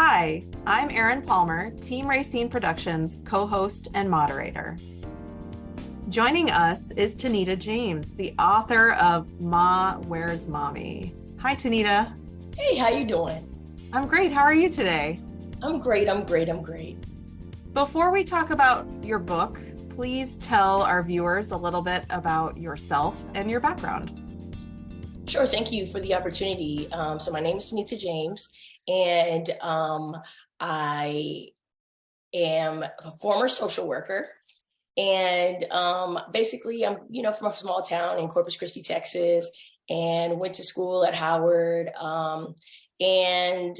Hi, I'm Erin Palmer, Team Rayceen Productions co-host and moderator. Joining us is Tunita James, the author of Ma, Where's Mommy? Hi, Tunita. Hey, how you doing? I'm great. How are you today? I'm great. Before we talk about your book, please tell our viewers a little bit about yourself and your background. Sure, thank you for the opportunity. So my name is Tunita James, and I am a former social worker. And basically, I'm from a small town in Corpus Christi, Texas, and went to school at Howard. And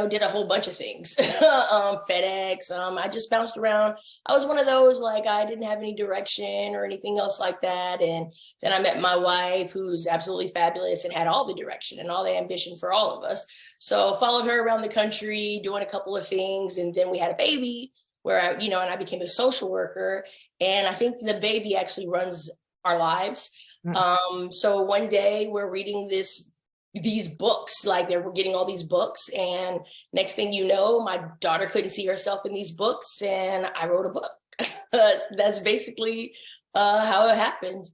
did a whole bunch of things. FedEx. I just bounced around. I was one of those, like, I didn't have any direction or anything else like that. And then I met my wife, who's absolutely fabulous and had all the direction and all the ambition for all of us. So followed her around the country, doing a couple of things. And then we had a baby where and I became a social worker. And I think the baby actually runs our lives. So one day we're reading these books, like they were getting all these books, and next thing you know, my daughter couldn't see herself in these books, and I wrote a book. That's basically how it happened.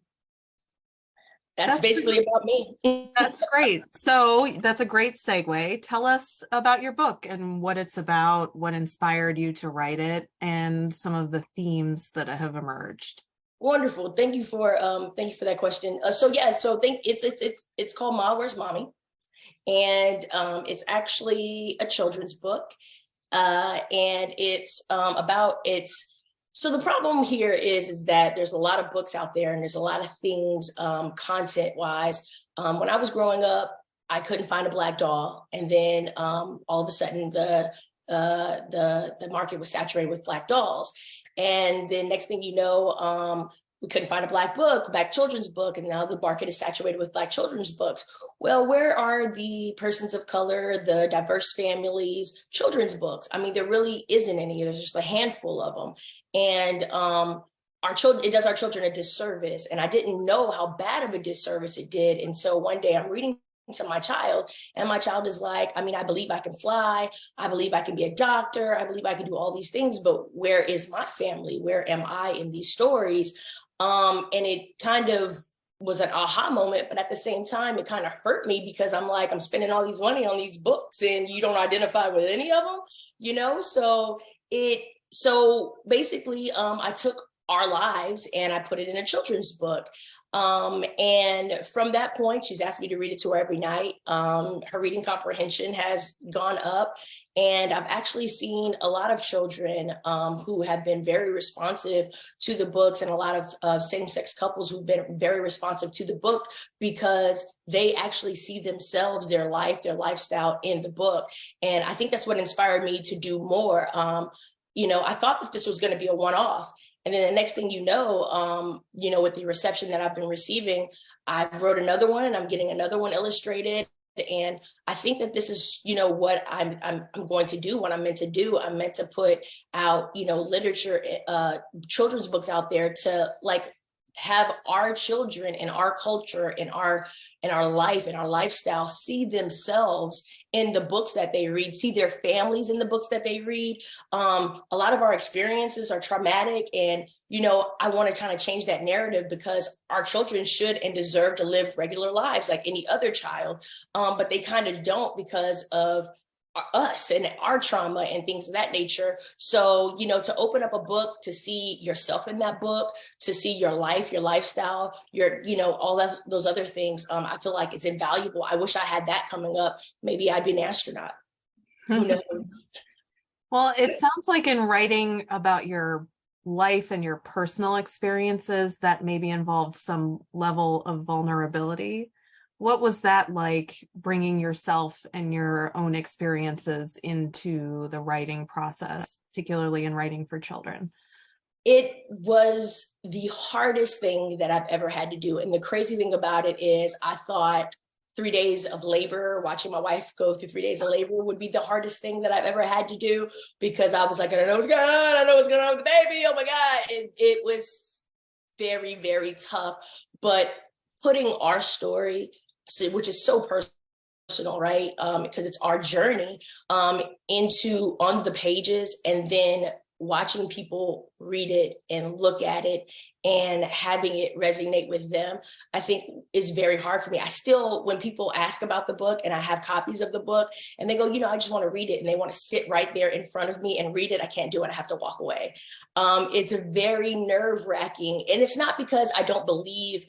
That's basically about me. That's great. So that's a great segue. Tell us about your book and what it's about, what inspired you to write it, and some of the themes that have emerged. Wonderful. Thank you for that question. It's called Ma, Where's Mommy? And it's actually a children's book. And it's so the problem here is that there's a lot of books out there and there's a lot of things content wise. When I was growing up, I couldn't find a Black doll. And then all of a sudden the market was saturated with Black dolls. And then next thing you know, we couldn't find a Black children's book, and now the market is saturated with Black children's books. Well, where are the persons of color, the diverse families, children's books? I mean, there really isn't any. There's just a handful of them. And it does our children a disservice. And I didn't know how bad of a disservice it did. And so one day I'm reading to my child, and my child is like, I believe I can fly. I believe I can be a doctor. I believe I can do all these things, but where is my family? Where am I in these stories? And it kind of was an aha moment, but at the same time, it kind of hurt me because I'm like, I'm spending all these money on these books and you don't identify with any of them, so basically, I took our lives and I put it in a children's book. And from that point, she's asked me to read it to her every night. Her reading comprehension has gone up, and I've actually seen a lot of children who have been very responsive to the books, and a lot of same-sex couples who've been very responsive to the book because they actually see themselves, their life, their lifestyle in the book. And I think that's what inspired me to do more. I thought that this was going to be a one-off. And then the next thing with the reception that I've been receiving, I wrote another one and I'm getting another one illustrated. And I think that this is, what I'm going to do, what I'm meant to do. I'm meant to put out, literature, children's books out there to have our children and our culture and our life and our lifestyle see themselves in the books that they read, see their families in the books that they read. A lot of our experiences are traumatic, and I want to kind of change that narrative because our children should and deserve to live regular lives like any other child, but they kind of don't because of us and our trauma and things of that nature. So, to open up a book, to see yourself in that book, to see your life, your lifestyle, all those other things, I feel like it's invaluable. I wish I had that coming up. Maybe I'd be an astronaut. Who knows? Well, it sounds like in writing about your life and your personal experiences that maybe involved some level of vulnerability. What was that like, bringing yourself and your own experiences into the writing process, particularly in writing for children? It was the hardest thing that I've ever had to do. And the crazy thing about it is I thought 3 days of labor, watching my wife go through 3 days of labor would be the hardest thing that I've ever had to do, because I was like, I don't know what's going on. I know what's going on with the baby. Oh my God. It was very, very tough. But putting our story, which is so personal personal, right? Because it's our journey into on the pages, and then watching people read it and look at it and having it resonate with them, I think is very hard for me. I still, when people ask about the book and I have copies of the book and they go, I just want to read it, and they want to sit right there in front of me and read it, I can't do it. I have to walk away. It's a very nerve-wracking, and it's not because I don't believe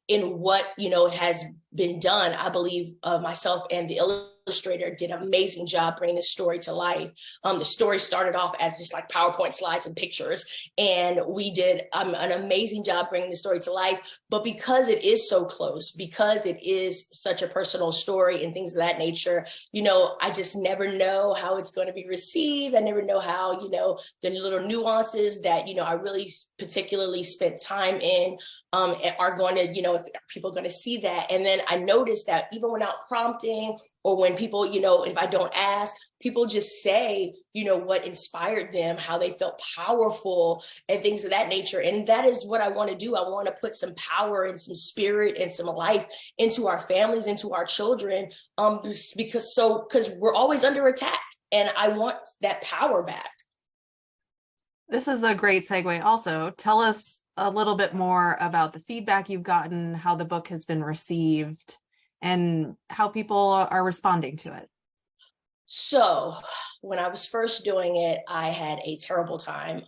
in what has been done. I believe myself and the illustrator did an amazing job bringing the story to life. The story started off as just like PowerPoint slides and pictures, and we did an amazing job bringing the story to life. But because it is so close, because it is such a personal story and things of that nature, I just never know how it's going to be received. I never know how, the little nuances that, I really particularly spent time in are going to, if people are going to see that. And then I noticed that even without prompting, or when people, if I don't ask, people just say, what inspired them, how they felt powerful and things of that nature. And that is what I want to do. I want to put some power and some spirit and some life into our families, into our children, because we're always under attack, and I want that power back. This is a great segue. Also, tell us a little bit more about the feedback you've gotten, how the book has been received, and how people are responding to it. So when I was first doing it, I had a terrible time.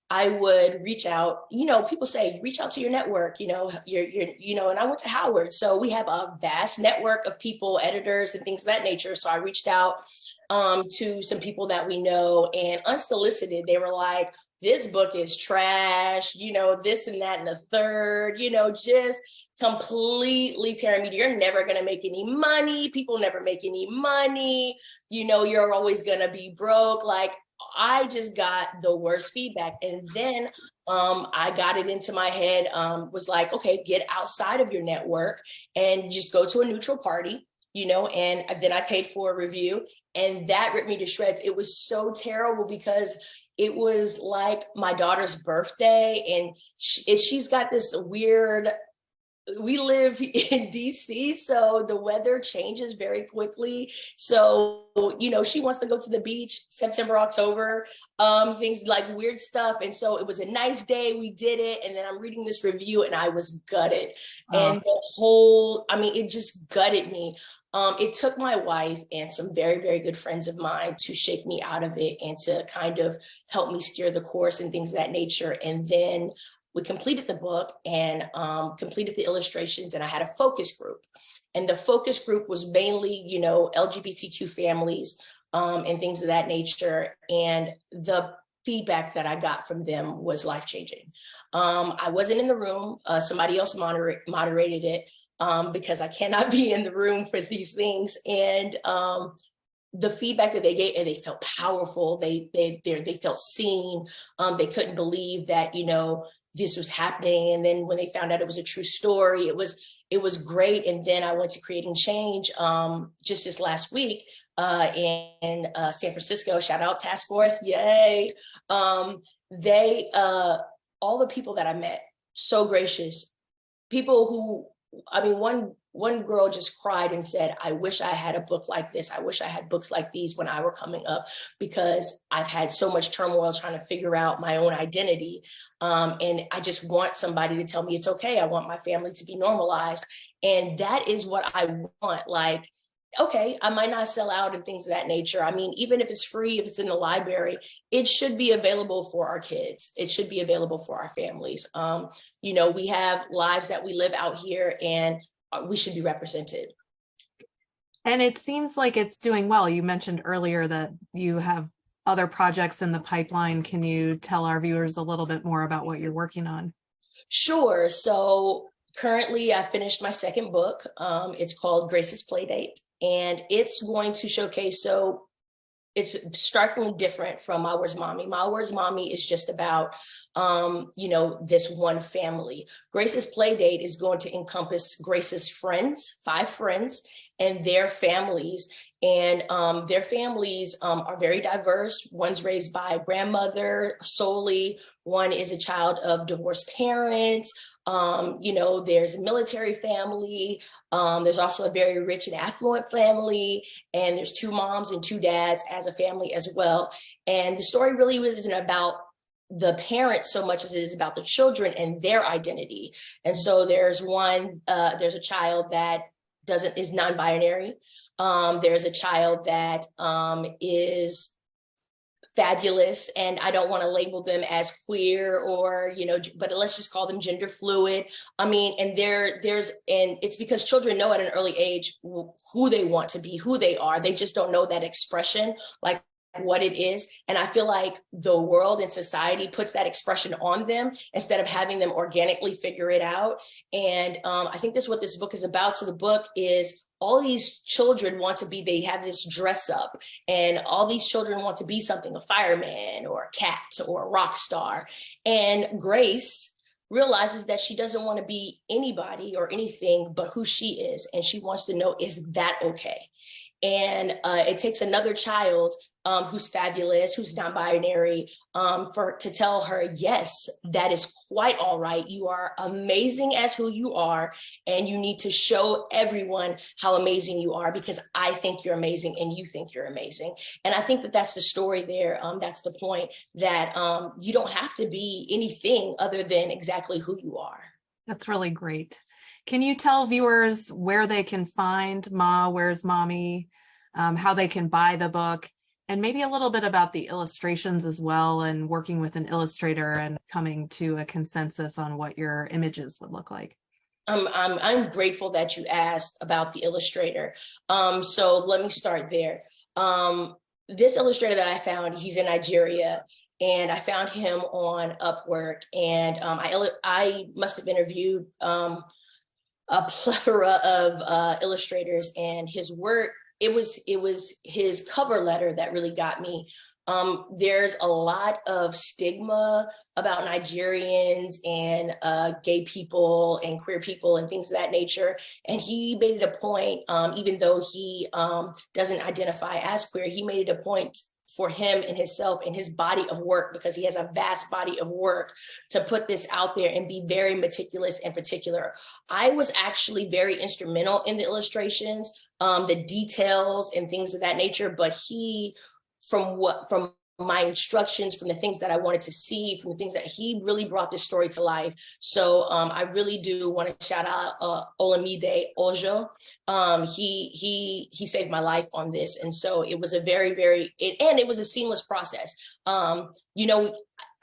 I would reach out, people say, reach out to your network, and I went to Howard. So we have a vast network of people, editors and things of that nature. So I reached out to some people that we know, and unsolicited, they were like, this book is trash, this and that and the third, just completely tearing me. You're never going to make any money. People never make any money. You're always going to be broke. Like, I just got the worst feedback. And then I got it into my head, was like, okay, get outside of your network and just go to a neutral party, and then I paid for a review, and that ripped me to shreds. It was so terrible because it was like my daughter's birthday, and she's got this weird, we live in DC, so the weather changes very quickly. So, she wants to go to the beach September, October, things like weird stuff. And so it was a nice day. We did it. And then I'm reading this review and I was gutted. And it just gutted me. It took my wife and some very, very good friends of mine to shake me out of it and to kind of help me steer the course and things of that nature. And then we completed the book and completed the illustrations, and I had a focus group. And the focus group was mainly, LGBTQ families and things of that nature. And the feedback that I got from them was life-changing. I wasn't in the room. Somebody else moderated it because I cannot be in the room for these things. And the feedback that they gave, and they felt powerful. They felt seen. They couldn't believe that, this was happening. And then when they found out it was a true story, it was great. And then I went to Creating Change just this last week in San Francisco. Shout out Task Force, yay! All the people that I met, so gracious. People who, one girl just cried and said, I wish I had a book like this. I wish I had books like these when I were coming up, because I've had so much turmoil trying to figure out my own identity. And I just want somebody to tell me it's okay. I want my family to be normalized. And that is what I want. Like, okay, I might not sell out and things of that nature. Even if it's free, if it's in the library, it should be available for our kids. It should be available for our families. We have lives that we live out here, and we should be represented. And it seems like it's doing well. You mentioned earlier that you have other projects in the pipeline. Can you tell our viewers a little bit more about what you're working on? Sure. So currently I finished my second book. It's called Grace's Playdate, and it's going to showcase, so it's starkly different from My Worst Mommy. My Worst Mommy is just about, this one family. Grace's Playdate is going to encompass Grace's friends, 5 friends, and their families. And their families are very diverse. One's raised by a grandmother solely. One is a child of divorced parents. There's a military family. There's also a very rich and affluent family, and there's 2 moms and 2 dads as a family as well. And the story really isn't about the parents so much as it is about the children and their identity. And so there's a child that is non-binary. There's a child that is fabulous, and I don't want to label them as queer or, but let's just call them gender fluid. I mean, and it's because children know at an early age who they want to be, who they are. They just don't know that expression, like what it is. And I feel like the world and society puts that expression on them instead of having them organically figure it out. And I think that's what this book is about. So the book is all these children they have this dress up, and all these children want to be something, a fireman or a cat or a rock star. And Grace realizes that she doesn't want to be anybody or anything but who she is. And she wants to know, is that okay? And it takes another child who's fabulous, who's non-binary, to tell her, yes, that is quite all right. You are amazing as who you are, and you need to show everyone how amazing you are, because I think you're amazing and you think you're amazing. And I think that that's the story there. That's the point, that you don't have to be anything other than exactly who you are. That's really great. Can you tell viewers where they can find Ma, Where's Mommy, how they can buy the book, and maybe a little bit about the illustrations as well, and working with an illustrator and coming to a consensus on what your images would look like? I'm grateful that you asked about the illustrator. So let me start there. This illustrator that I found, he's in Nigeria, and I found him on Upwork, and I must have interviewed a plethora of illustrators, and his work, it was his cover letter that really got me. There's a lot of stigma about Nigerians and gay people and queer people and things of that nature. And he made it a point, even though he doesn't identify as queer, he made it a point for him and himself and his body of work, because he has a vast body of work, to put this out there and be very meticulous and particular. I was actually very instrumental in the illustrations, the details and things of that nature, but from my instructions, from the things that I wanted to see, from the things that he really brought this story to life. So I really do want to shout out Olamide Ojo. He saved my life on this. And so it was a it was a seamless process.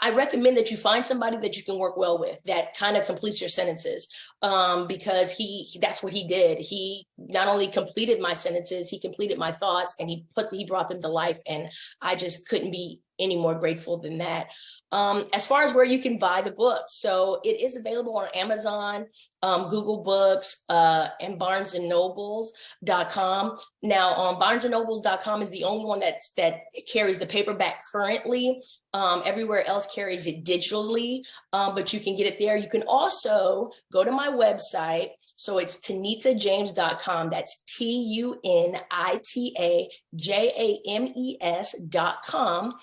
I recommend that you find somebody that you can work well with, that kind of completes your sentences, because that's what he did. He not only completed my sentences, he completed my thoughts, and he brought them to life. And I just couldn't be any more grateful than that. As far as where you can buy the book, so it is available on Amazon, Google Books, and BarnesandNobles.com. Now, BarnesandNobles.com is the only one that carries the paperback currently. Everywhere else carries it digitally, but you can get it there. You can also go to my website. So it's TunitaJames.com. That's TunitaJames.com.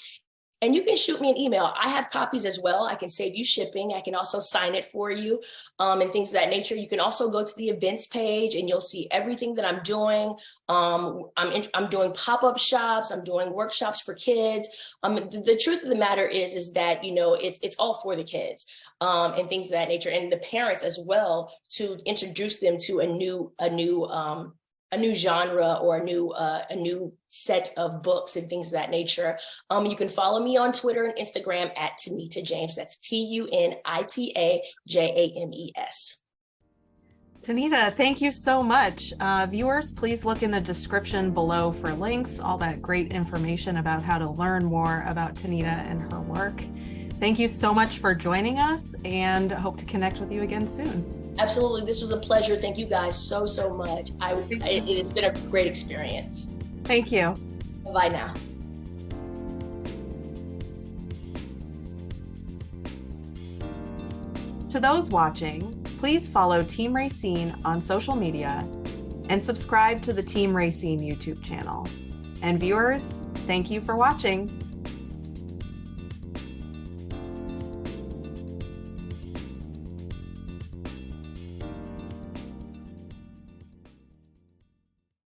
And you can shoot me an email. I have copies as well. I can save you shipping. I can also sign it for you, and things of that nature. You can also go to the events page, and you'll see everything that I'm doing. I'm doing pop-up shops. I'm doing workshops for kids. The truth of the matter is that, it's all for the kids, and things of that nature, and the parents as well, to introduce them to a new genre or a new set of books and things of that nature. You can follow me on Twitter and Instagram at Tunita James. That's TunitaJames. Tunita, thank you so much. Viewers, please look in the description below for links, all that great information about how to learn more about Tunita and her work. Thank you so much for joining us, and hope to connect with you again soon. Absolutely. This was a pleasure. Thank you guys so much. It has been a great experience. Thank you. Bye now. To those watching, please follow Team Rayceen on social media and subscribe to the Team Rayceen YouTube channel. And viewers, thank you for watching.